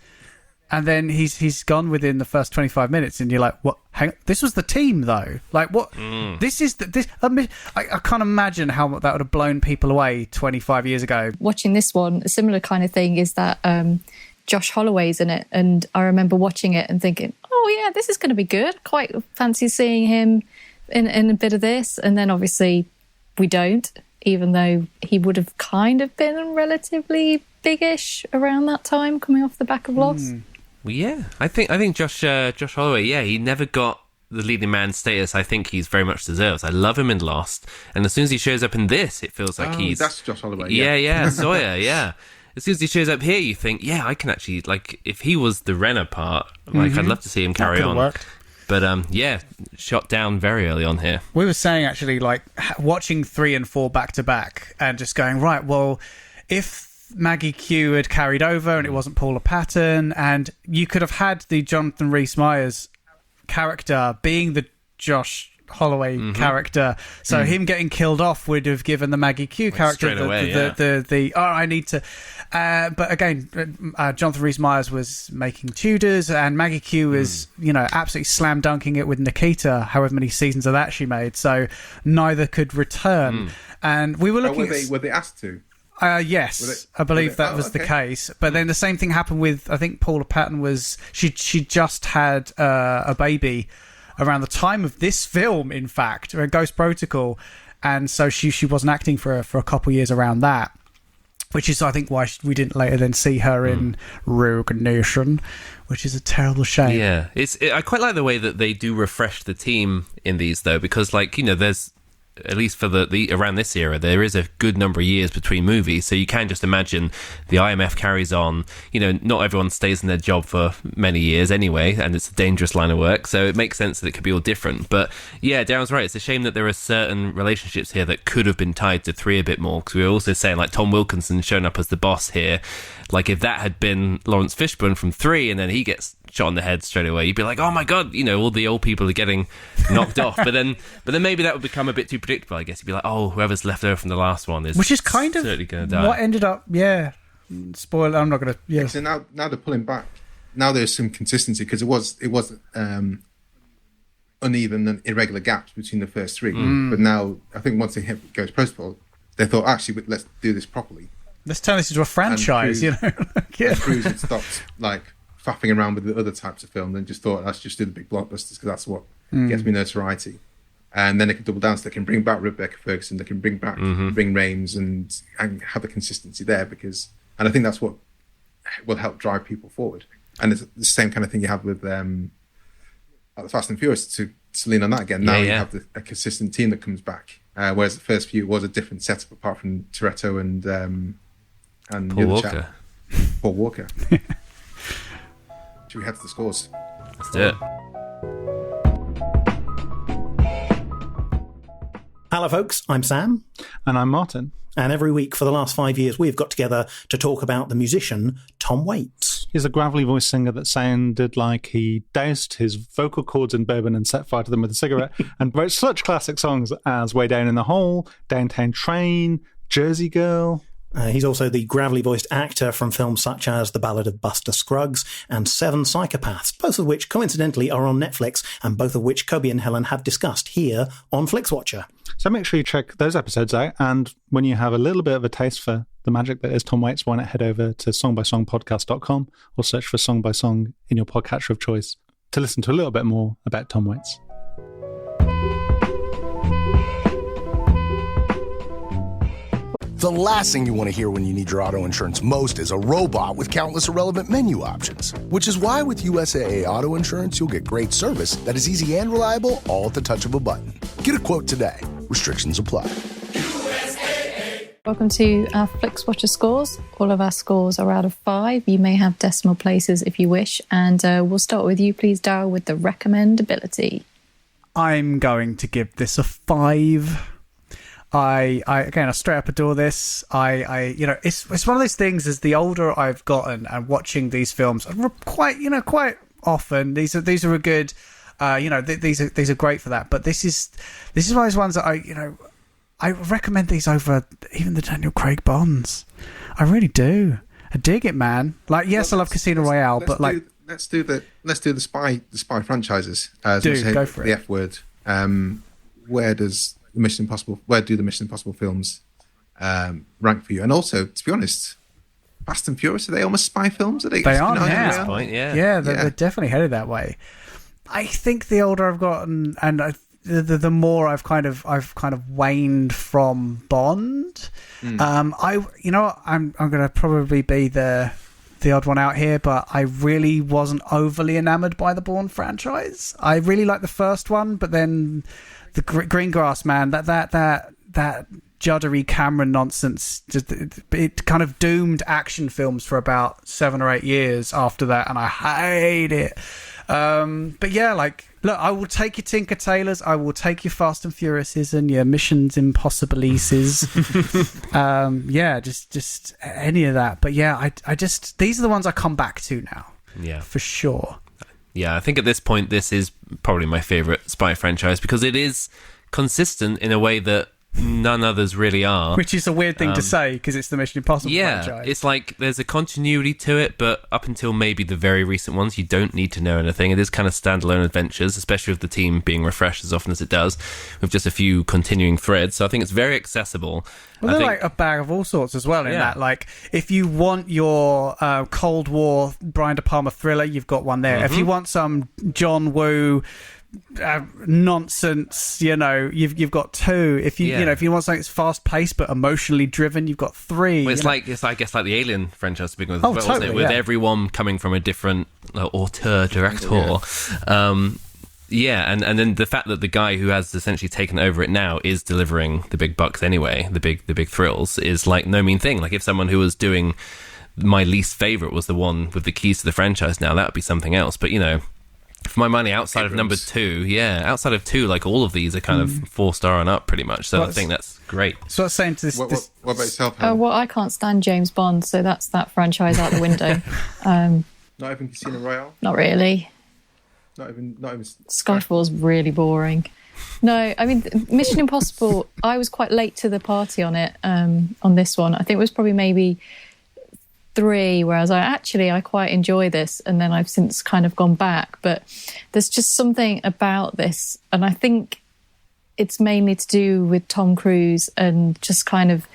and then he's gone within the first 25 minutes, and you're like, what? Hang on, this was the team though. Like what? This is this. I can't imagine how that would have blown people away 25 years ago. Watching this one, a similar kind of thing is that Josh Holloway's in it, and I remember watching it and thinking, oh yeah, this is going to be good. Quite fancy seeing him in a bit of this, and then obviously we don't. Even though he would have kind of been relatively biggish around that time, coming off the back of Lost. Well, yeah, I think Josh Holloway, he never got the leading man status I think he's very much deserves. I love him in Lost, and as soon as he shows up in this, it feels like that's Josh Holloway. Yeah, Sawyer, yeah. As soon as he shows up here, you think, yeah, I can actually, like, if he was the Renner part, like, I'd love to see him carry on. Worked. But, shot down very early on here. We were saying, actually, like, watching 3 and 4 back-to-back and just going, right, well, if Maggie Q had carried over and it wasn't Paula Patton, and you could have had the Jonathan Rhys-Meyers character being the Josh Holloway character, so him getting killed off would have given the Maggie Q character I need to... but again, Jonathan Rhys-Meyers was making Tudors, and Maggie Q is, absolutely slam dunking it with Nikita, however many seasons of that she made. So neither could return. And we were looking. Were they asked to? Yes, I believe that was the case. But then the same thing happened with, I think Paula Patton was. She just had a baby around the time of this film, in fact, Ghost Protocol, and so she wasn't acting for a couple of years around that. Which is, I think, why we didn't later then see her in Rogue Nation, which is a terrible shame. Yeah, I quite like the way that they do refresh the team in these, though, because, like, there's, at least for the around this era, there is a good number of years between movies, so you can just imagine the IMF carries on. Not everyone stays in their job for many years anyway, and it's a dangerous line of work, so it makes sense that it could be all different. But yeah, Darren's right, it's a shame that there are certain relationships here that could have been tied to 3 a bit more, because we were also saying, like, Tom Wilkinson showing up as the boss here, like, if that had been Lawrence Fishburne from 3 and then he gets shot in the head straight away, you'd be like, oh my god, all the old people are getting knocked off. But then maybe that would become a bit too predictable, I guess. You'd be like, oh, whoever's left over from the last one is, which is kind of certainly going to die. What ended up, spoiler, I'm not going to, yeah. So now they're pulling back. Now there's some consistency, because it was uneven and irregular gaps between the first three. But now, I think once they hit Ghost Protocol, they thought, actually, let's do this properly. Let's turn this into a franchise, And Cruise had stopped like faffing around with the other types of film and just thought, let's just do the big blockbusters because that's what gets me notoriety. And then they can double down, so they can bring back Rebecca Ferguson, they can bring back Ving Rhames and have the consistency there and I think that's what will help drive people forward. And it's the same kind of thing you have with the Fast and Furious, to lean on that again. Now you have a consistent team that comes back, whereas the first few was a different setup apart from Toretto and Paul Walker. Paul Walker. Should we head to the scores? Let's do it. Hello folks, I'm Sam. And I'm Martin. And every week for the last 5 years we've got together to talk about the musician Tom Waits. He's a gravelly voiced singer that sounded like he doused his vocal cords in bourbon and set fire to them with a cigarette and wrote such classic songs as Way Down in the Hole, Downtown Train, Jersey Girl. He's also the gravelly voiced actor from films such as The Ballad of Buster Scruggs and Seven Psychopaths, both of which coincidentally are on Netflix and both of which Kobe and Helen have discussed here on Flixwatcher. So make sure you check those episodes out, and when you have a little bit of a taste for the magic that is Tom Waits, why not head over to songbysongpodcast.com or search for Song by Song in your podcatcher of choice to listen to a little bit more about Tom Waits. The last thing you want to hear when you need your auto insurance most is a robot with countless irrelevant menu options. Which is why with USAA Auto Insurance, you'll get great service that is easy and reliable, all at the touch of a button. Get a quote today. Restrictions apply. Welcome to our Flixwatcher scores. All of our scores are out of 5. You may have decimal places if you wish. And we'll start with you, please, Daryl, with the recommendability. I'm going to give this a 5. I straight up adore this. It's one of those things. As the older I've gotten and watching these films, quite often, these are a good. These are great for that. But this is one of those ones that I recommend these over even the Daniel Craig Bonds. I really do. I dig it, man. Like, yes, I love Casino Royale, but let's do the spy franchises. Go for it. The F word. Where do the Mission Impossible films rank for you? And also, to be honest, Fast and Furious, are they almost spy films? They are now. At this point, They're definitely headed that way. I think the older I've gotten, and the more I've kind of waned from Bond. I'm going to probably be the odd one out here, but I really wasn't overly enamored by the Bourne franchise. I really liked the first one, but then the Greengrass, man, that juddery Cameron nonsense, it kind of doomed action films for about 7 or 8 years after that, and I hate it. But yeah, look, I will take your Tinker Tailors, I will take your Fast and Furiouses and your Missions Impossibilises. Just any of that. But yeah, I just, these are the ones I come back to now. Yeah, for sure. Yeah, I think at this point, this is probably my favourite spy franchise because it is consistent in a way that none others really are. Which is a weird thing to say because it's the Mission Impossible franchise. Yeah, it's like there's a continuity to it, but up until maybe the very recent ones, you don't need to know anything. It is kind of standalone adventures, especially with the team being refreshed as often as it does, with just a few continuing threads. So I think it's very accessible. Well, they're like a bag of all sorts as well in that. Like, if you want your Cold War Brian De Palma thriller, you've got one there. If you want some John Woo nonsense, you've got 2. If you want something that's fast paced but emotionally driven, you've got 3. Well, it's I guess like the Alien franchise to begin with, totally, wasn't it? With everyone coming from a different auteur director. And then the fact that the guy who has essentially taken over it now is delivering the big bucks anyway, the big thrills, is like no mean thing. Like if someone who was doing my least favourite was the one with the keys to the franchise now, that would be something else. But for my money, outside of number 2, outside of 2, like all of these are kind of 4-star and up pretty much. So I think that's great. So I was saying to this... What about yourself? Well, I can't stand James Bond, so that's that franchise out the window. Not even Casino Royale? Not really. Not even Skyfall's really boring. No, I mean, Mission Impossible, I was quite late to the party on it, on this one. I think it was probably maybe 3 where I was like, actually, I quite enjoy this. And then I've since kind of gone back. But there's just something about this. And I think it's mainly to do with Tom Cruise and just kind of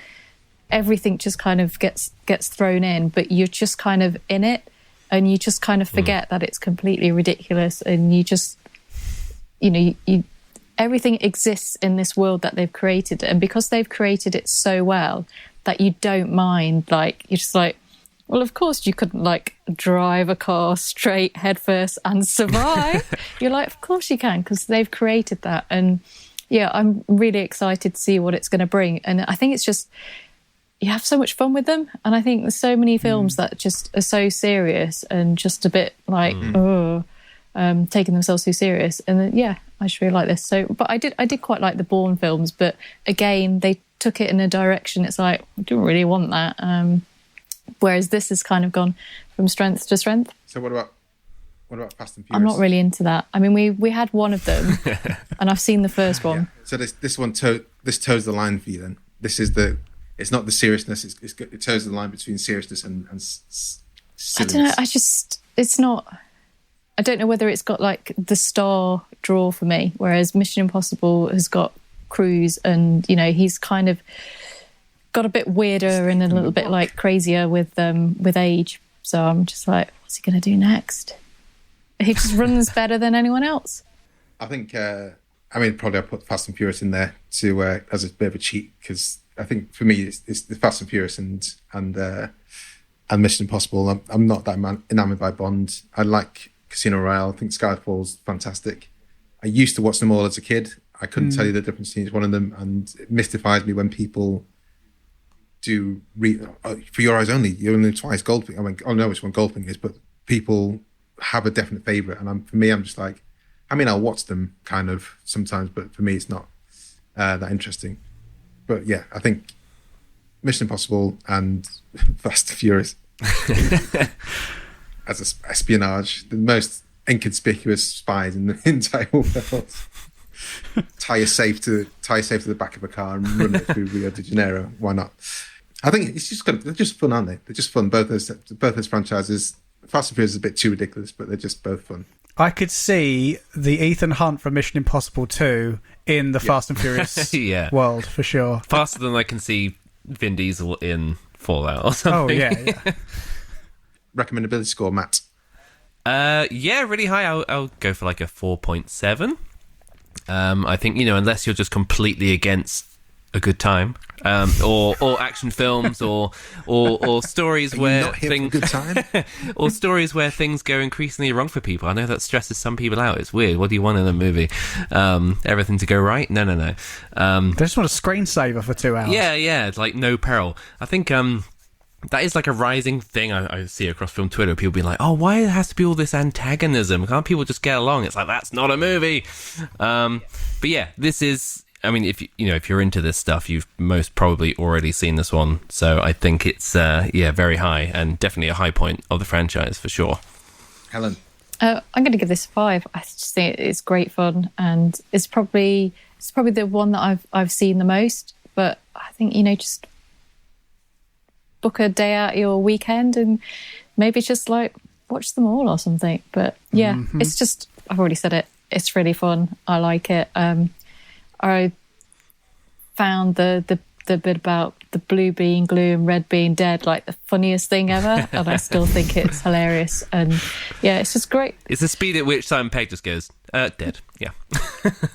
everything just kind of gets thrown in. But you're just kind of in it and you just kind of forget that it's completely ridiculous. And you just, you everything exists in this world that they've created. And because they've created it so well that you don't mind, like, you're just like, well, of course you couldn't, like, drive a car straight headfirst and survive. You're like, of course you can, because they've created that. And, yeah, I'm really excited to see what it's going to bring. And I think it's just, you have so much fun with them. And I think there's so many films that just are so serious and just a bit like, taking themselves too serious. And then, yeah, I just really like this. So, but I did quite like the Bourne films, but again, they took it in a direction. It's like, I don't really want that. Whereas this has kind of gone from strength to strength. So what about Fast and Furious? I'm not really into that. I mean, we had one of them, and I've seen the first one. Yeah. So this one this toes the line for you. Then this is it's not the seriousness. It toes the line between seriousness and silliness. I don't know. It's not. I don't know whether it's got like the star draw for me, whereas Mission Impossible has got Cruise, and he's kind of got a bit weirder and a little bit like crazier with age. So I'm just like, what's he going to do next? He just runs better than anyone else. I think. Probably I put Fast and Furious in there to as a bit of a cheat, because I think for me it's the Fast and Furious and Mission Impossible. I'm not that enamored by Bond. I like Casino Royale. I think Skyfall's fantastic. I used to watch them all as a kid. I couldn't tell you the difference between each one of them, and it mystifies me when people do For Your Eyes Only. You only twice Goldfinger. I mean, I don't know which one Goldfinger is, but people have a definite favourite, and for me, I'm just like, I'll watch them kind of sometimes, but for me, it's not that interesting. But yeah, I think Mission Impossible and Fast and Furious as espionage, the most inconspicuous spies in the entire world. tie a safe to the back of a car and run it through Rio de Janeiro. Why not? I think it's just they're just fun, aren't they? They're just fun. Both those franchises. Fast and Furious is a bit too ridiculous, but they're just both fun. I could see the Ethan Hunt from Mission Impossible 2 in the Fast and Furious world, for sure. Faster than I can see Vin Diesel in Fallout or something. Oh, yeah. Recommendability score, Matt? Really high. I'll go for like a 4.7. I think, unless you're just completely against a good time, or action films, or stories where or stories where things go increasingly wrong for people. I know that stresses some people out. It's weird. What do you want in a movie? Everything to go right? No. They just want a screensaver for 2 hours. Yeah. It's like no peril. I think that is like a rising thing I see across film Twitter. People being like, "Oh, why it has to be all this antagonism? Can't people just get along?" It's like, that's not a movie. But yeah, this is. I mean, if you're into this stuff, you've most probably already seen this one. So I think it's very high, and definitely a high point of the franchise for sure. Helen, I'm going to give this a 5. I just think it's great fun, and it's probably the one that I've seen the most. But I think just book a day out your weekend and maybe just like watch them all or something. But yeah, It's just, I've already said it. It's really fun. I like it. I found the bit about the blue being glue and red being dead like the funniest thing ever, and I still think it's hilarious. And yeah, it's just great. It's the speed at which Simon Pegg just goes dead. Yeah.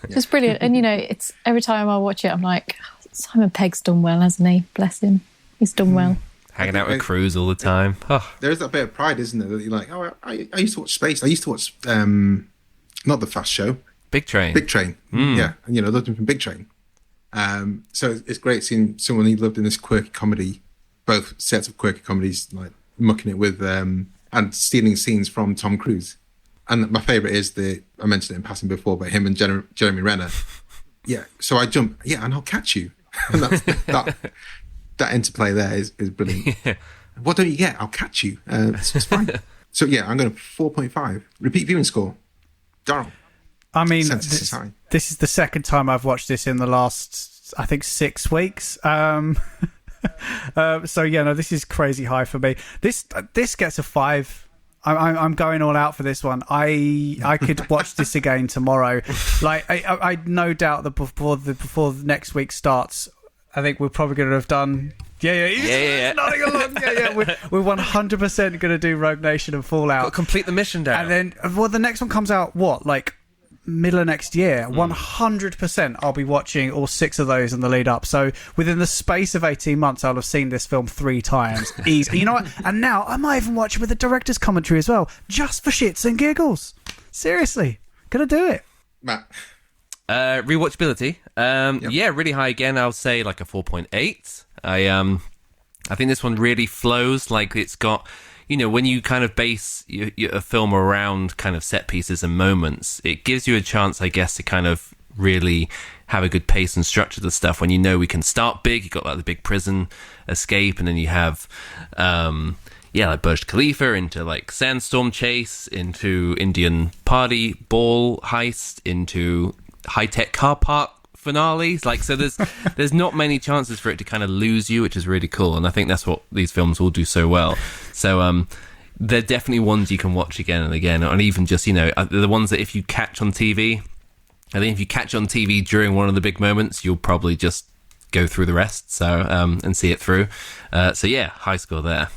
Just brilliant. And it's every time I watch it, I'm like, Simon Pegg's done well, hasn't he? Bless him. He's done well. Hanging out with Cruise all the time. Oh. There is that bit of pride, isn't there? That you're like, I used to watch Space. I used to watch not the Fast Show. Big Train. Yeah. And, I loved him from Big Train. So it's great seeing someone he loved in this quirky comedy, both sets of quirky comedies, like mucking it with, and stealing scenes from Tom Cruise. And my favourite is I mentioned it in passing before, but him and Jeremy Renner. Yeah. So I jump, and I'll catch you. And that interplay there is brilliant. Yeah. What don't you get? I'll catch you. It's fine. So yeah, I'm going to 4.5. Repeat viewing score. Daryl. I mean, this is the second time I've watched this in the last, I think, 6 weeks. So yeah, no, this is crazy high for me. This gets a 5. I'm going all out for this one. I could watch this again tomorrow. Like I no doubt that before next week starts, I think we're probably going to have done. Yeah. Nodding along. Yeah. We're 100% going to do Rogue Nation and Fallout. Got to complete the mission down. And then, the next one comes out like middle of next year. 100% I'll be watching all 6 of those in the lead up. So within the space of 18 months, I'll have seen this film 3 times. Easy. You know what? And now I might even watch it with the director's commentary as well, just for shits and giggles. Seriously, gonna do it. Matt. Rewatchability. Yeah, really high again. I'll say like a 4.8. I think this one really flows. Like it's got, when you kind of base a film around kind of set pieces and moments, it gives you a chance, I guess, to kind of really have a good pace and structure the stuff. When we can start big, you got like the big prison escape, and then you have like Burj Khalifa, into like sandstorm chase, into Indian party ball heist, into high-tech car park finales. Like, so there's not many chances for it to kind of lose you, which is really cool, and I think that's what these films all do so well. So they're definitely ones you can watch again and again, and even just the ones that if you catch on TV, I think if you catch on TV during one of the big moments, you'll probably just go through the rest, so and see it through. So yeah, high score there.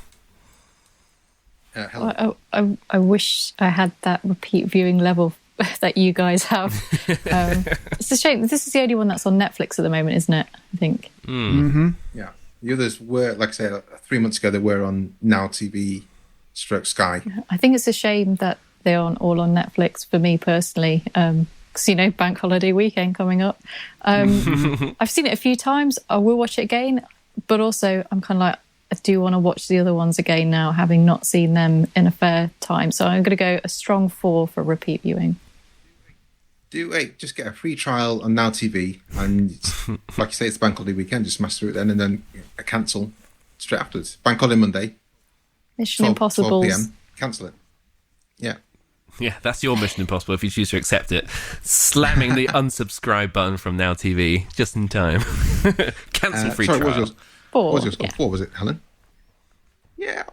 I wish I had that repeat viewing level that you guys have. It's a shame. This is the only one that's on Netflix at the moment, isn't it? I think. Mm-hmm. Yeah. The others were, like I say, 3 months ago, they were on Now TV / Sky. I think it's a shame that they aren't all on Netflix for me personally. Because, bank holiday weekend coming up. I've seen it a few times. I will watch it again. But also, I'm kind of like, I do want to watch the other ones again now, having not seen them in a fair time. So I'm going to go a strong 4 for repeat viewing. Just get a free trial on Now TV, and like you say, it's bank holiday weekend. Just smash through it then, and then cancel straight afterwards. Bank holiday Monday. Mission Impossible. 12 p.m. Cancel it. Yeah. Yeah, that's your Mission Impossible if you choose to accept it. Slamming the unsubscribe button from Now TV just in time. Cancel free trial. What was your score? 4, was it, Helen? Yeah,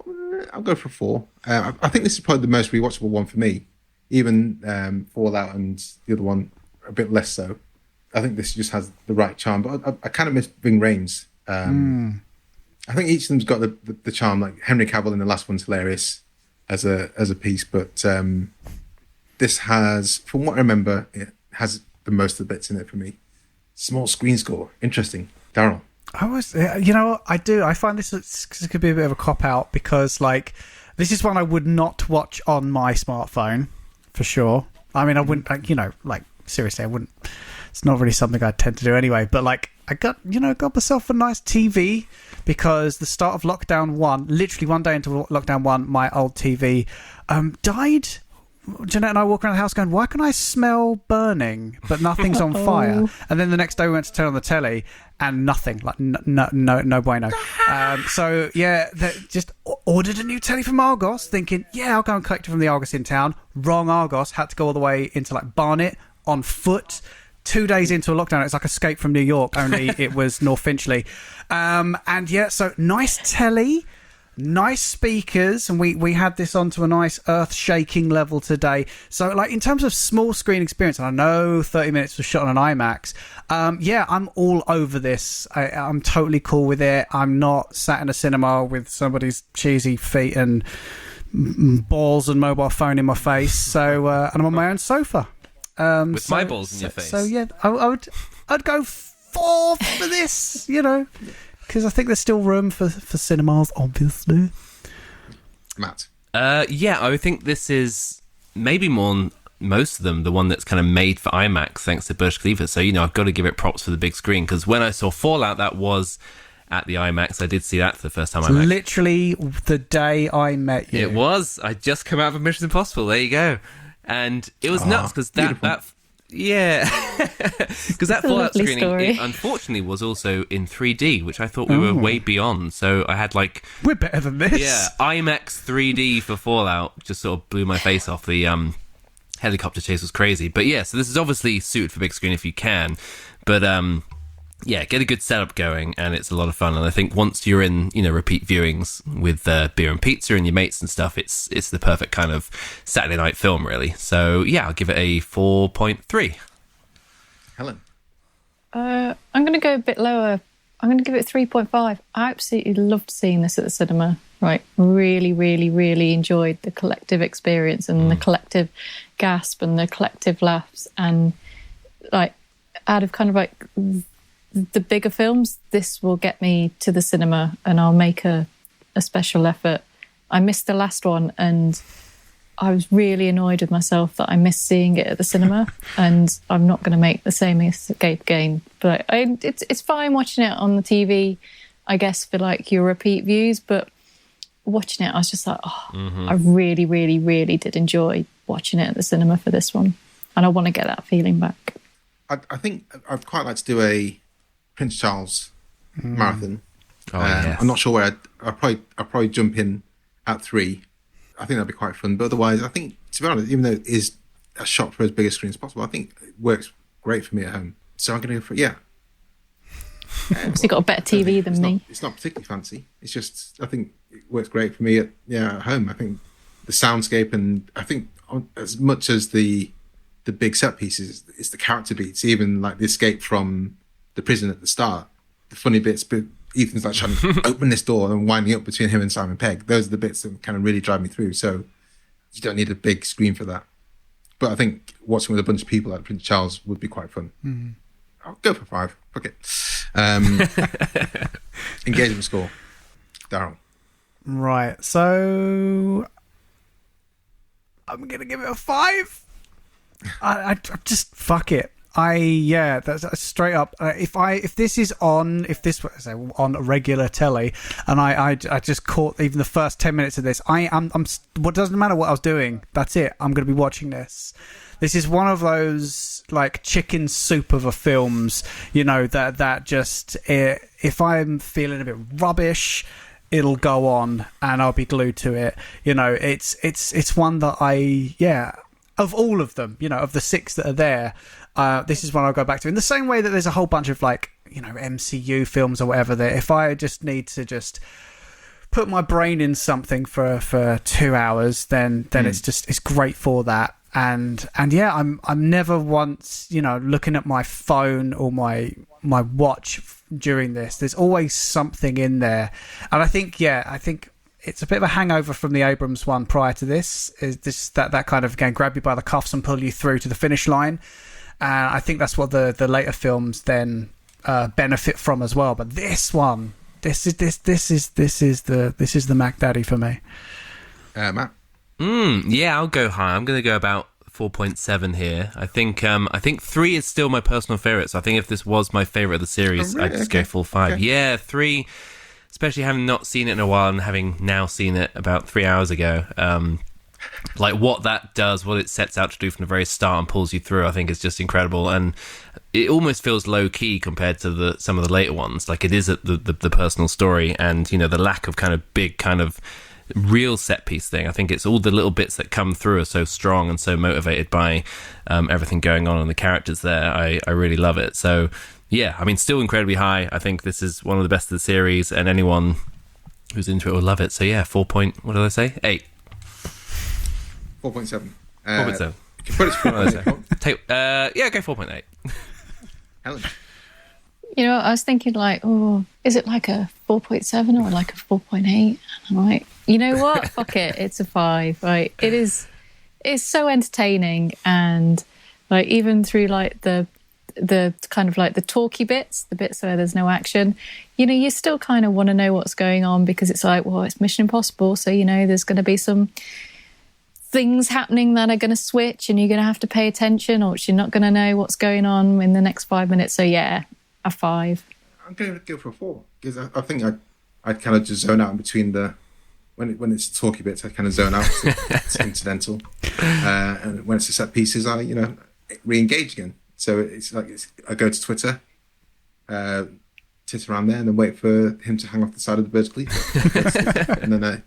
I'll go for 4. I think this is probably the most rewatchable one for me. Even Fallout and the other one a bit less so. I think this just has the right charm. But I kind of miss Ving Rhames. I think each of them's got the charm. Like Henry Cavill in the last one's hilarious as a piece. But this has, from what I remember, it has the most of the bits in it for me. Small screen score. Interesting. Daryl. I do. I find this could be a bit of a cop-out because, like, this is one I would not watch on my smartphone, for sure. I mean, I wouldn't, seriously, I wouldn't. It's not really something I tend to do anyway. But, like, I got myself a nice TV because the start of Lockdown 1, literally one day into Lockdown 1, my old TV died. Jeanette and I walk around the house going, why can I smell burning but nothing's on fire? And then the next day we went to turn on the telly and nothing, like no bueno. So yeah, they just ordered a new telly from Argos thinking, yeah, I'll go and collect it from the Argos in town. Wrong Argos, had to go all the way into like Barnet on foot. 2 days into a lockdown, it's like Escape from New York, only it was North Finchley. And yeah, so nice telly, nice speakers, and we had this onto a nice earth-shaking level today. So, like, in terms of small screen experience, and I know 30 minutes was shot on an IMAX, yeah, I'm all over this. I'm totally cool with it. I'm not sat in a cinema with somebody's cheesy feet and balls and mobile phone in my face. So, and I'm on my own sofa. With my balls in your face. So, yeah, I'd go 4 for this, because I think there's still room for cinemas, obviously. Matt? Yeah, I think this is maybe more most of them, the one that's kind of made for IMAX thanks to Burj Khalifa. So, I've got to give it props for the big screen, because when I saw Fallout, that was at the IMAX. I did see that for the first time. IMAX. Literally the day I met you. It was. I just come out of Mission Impossible. There you go. And it was nuts because that yeah, because that Fallout screening, it unfortunately was also in 3D, which I thought we were way beyond. So I had we're better than this. Yeah, IMAX 3D for Fallout just sort of blew my face off. The helicopter chase was crazy. But yeah, so this is obviously suited for big screen if you can. But yeah, get a good setup going, and it's a lot of fun. And I think once you're in, repeat viewings with beer and pizza and your mates and stuff, it's the perfect kind of Saturday night film, really. So yeah, I'll give it a 4.3. Helen? I'm going to go a bit lower. I'm going to give it 3.5. I absolutely loved seeing this at the cinema. Right, really, really, really enjoyed the collective experience and the collective gasp and the collective laughs. And like, out of kind of like the bigger films, this will get me to the cinema, and I'll make a special effort. I missed the last one, and I was really annoyed with myself that I missed seeing it at the cinema, and I'm not going to make the same escape again. But it's fine watching it on the TV, I guess, for like your repeat views, but watching it, I was just like, I really, really, really did enjoy watching it at the cinema for this one, and I want to get that feeling back. I think I'd quite like to do a Prince Charles marathon. Yes. I'm not sure where I'll probably jump in at 3. I think that'd be quite fun. But otherwise, I think, to be honest, even though it is a shot for as big a screen as possible, I think it works great for me at home. So I'm going to go for yeah. So you got a better TV than me. It's not particularly fancy. It's just, I think it works great for me at home. I think the soundscape, and I think as much as the big set pieces, it's the character beats. Even like the escape from the prison at the start, the funny bits. But Ethan's like trying to open this door and winding up between him and Simon Pegg. Those are the bits that kind of really drive me through. So you don't need a big screen for that. But I think watching with a bunch of people like Prince Charles would be quite fun. Mm-hmm. I'll go for 5. Fuck it. Engagement score. Daryl. Right. So I'm going to give it a 5. I just fuck it. That's straight up. If this was on regular telly, and I just caught even the first 10 minutes of this, I'm what doesn't matter what I was doing. That's it. I'm going to be watching this. This is one of those like chicken soup of a films, that just if I'm feeling a bit rubbish, it'll go on and I'll be glued to it. It's one that of all of them, of the 6 that are there, this is one I'll go back to. In the same way that there's a whole bunch of MCU films or whatever that if I just need to just put my brain in something for 2 hours, then it's great for that. And yeah, I'm never once looking at my phone or my watch during this. There's always something in there, and I think it's a bit of a hangover from the Abrams one prior to this. Is this that kind of, again, grab you by the cuffs and pull you through to the finish line? And I think that's what the later films then benefit from as well. But this one, this is the Mac Daddy for me. Matt. Yeah, I'll go high. I'm going to go about 4.7 here. I think 3 is still my personal favourite. So I think if this was my favourite of the series, I'd just go full 5. Okay. Yeah, 3, especially having not seen it in a while and having now seen it about 3 hours ago. Like what that does, what it sets out to do from the very start and pulls you through, I think is just incredible. And it almost feels low key compared to some of the later ones. Like it is the personal story, and the lack of kind of big kind of real set piece thing. I think it's all the little bits that come through are so strong and so motivated by everything going on and the characters there. I really love it. So yeah, I mean, still incredibly high. I think this is one of the best of the series, and anyone who's into it will love it. So yeah, 8. 4.7. 4.7. You can put it 4.8. Yeah, go 4.8. Helen. I was thinking is it like a 4.7 or like a 4.8? And I'm like, you know what? Fuck it. It's a 5. Right? It's so entertaining, and like even through like the kind of like the talky bits, the bits where there's no action, you still kind of want to know what's going on, because it's like, well, it's Mission Impossible, so there's going to be some things happening that are going to switch, and you're going to have to pay attention, or you're not going to know what's going on in the next 5 minutes. So yeah, a 5. I'm going to go for a 4, because I think I'd kind of just zone out in between when it's talky bits, I kind of zone out. It's incidental, and when it's the set pieces, I re-engage again. So it's like I go to Twitter, tit around there, and then wait for him to hang off the side of the Burj Khalifa, and then I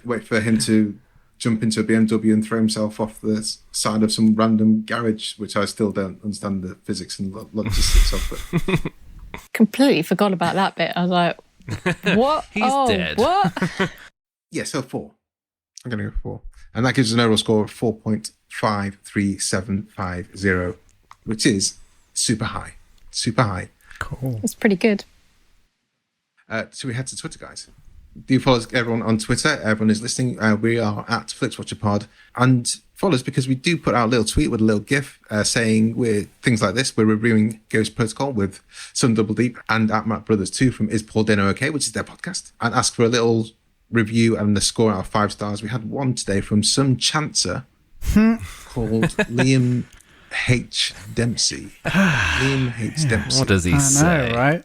wait for him to jump into a BMW and throw himself off the side of some random garage, which I still don't understand the physics and logistics of. But Completely forgot about that bit. I was like, what? He's dead. What? Yeah, so 4. I'm going to go 4. And that gives us an overall score of 4.53750, which is super high. Super high. Cool. It's pretty good. So we head to Twitter, guys. Do follow everyone on Twitter. Everyone is listening. We are at FlixWatcherPod. And follow us because we do put out a little tweet with a little GIF saying we're things like this. We're reviewing Ghost Protocol with Sun Double Deep and at Matt Brothers 2 from Is Paul Dano Ok, which is their podcast. And ask for a little review and the score out of 5 stars. We had one today from some chancer called Liam H. Dempsey. Liam H. Dempsey. What does he say? I know, right?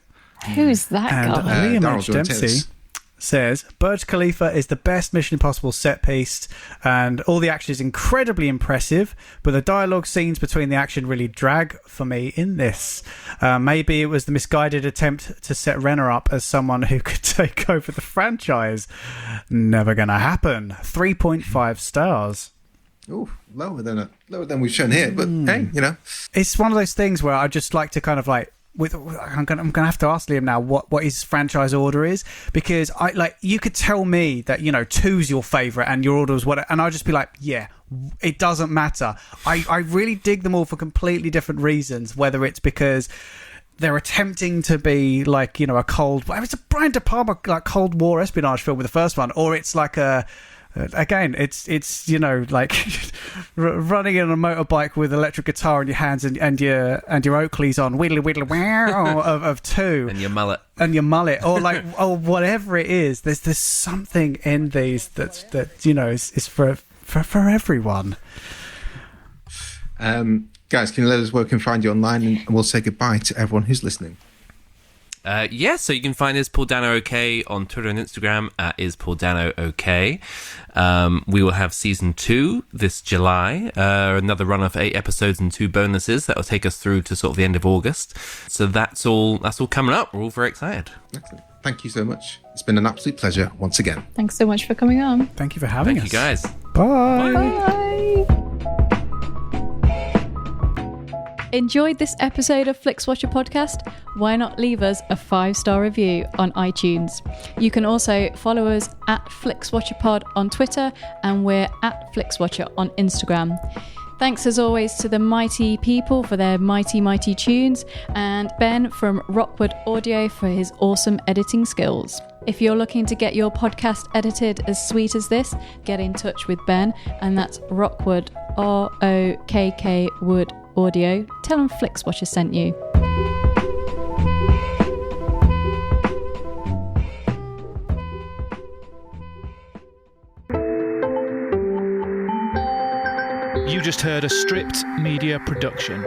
Who's that And guy? Liam Daryl, H. do you want to tell Dempsey us? says, Burj Khalifa is the best Mission Impossible set piece, and all the action is incredibly impressive, but the dialogue scenes between the action really drag for me in this. Maybe it was the misguided attempt to set Renner up as someone who could take over the franchise. Never gonna happen. 3.5 stars. Ooh, lower than we've shown here, but hey, you know. It's one of those things where I just like to kind of like, I'm gonna have to ask Liam now what his franchise order is, because you could tell me that 2's your favorite and your order is what, and I'll just be like, yeah, it doesn't matter. I really dig them all for completely different reasons, whether it's because they're attempting to be like a cold, it's a Brian De Palma like Cold War espionage film with the first one, or it's like a again, it's like running in a motorbike with electric guitar in your hands and your Oakleys on, whittly of 2, And your mullet. or like whatever it is. There's something in these that is for everyone. Guys, can you let us where we can find you online, and we'll say goodbye to everyone who's listening. So you can find Is Paul Dano Ok on Twitter and Instagram at Is Paul Dano Ok. We will have season 2 this July, another run of 8 episodes and 2 bonuses that will take us through to sort of the end of August. So that's all coming up. We're all very excited. Excellent. Thank you so much. It's been an absolute pleasure once again. Thanks so much for coming on. Thank you for having us. Thank you, guys. Bye. Bye. Enjoyed this episode of Flixwatcher podcast? Why not leave us a 5-star review on iTunes? You can also follow us at FlixWatcherPod on Twitter, and we're at FlixWatcher on Instagram. Thanks as always to the mighty people for their mighty tunes, and Ben from Rockwood Audio for his awesome editing skills. If you're looking to get your podcast edited as sweet as this, get in touch with Ben, and that's Rockwood, ROKK Wood Audio. Tell them Flixwatcher sent you. You just heard a Stripped Media production.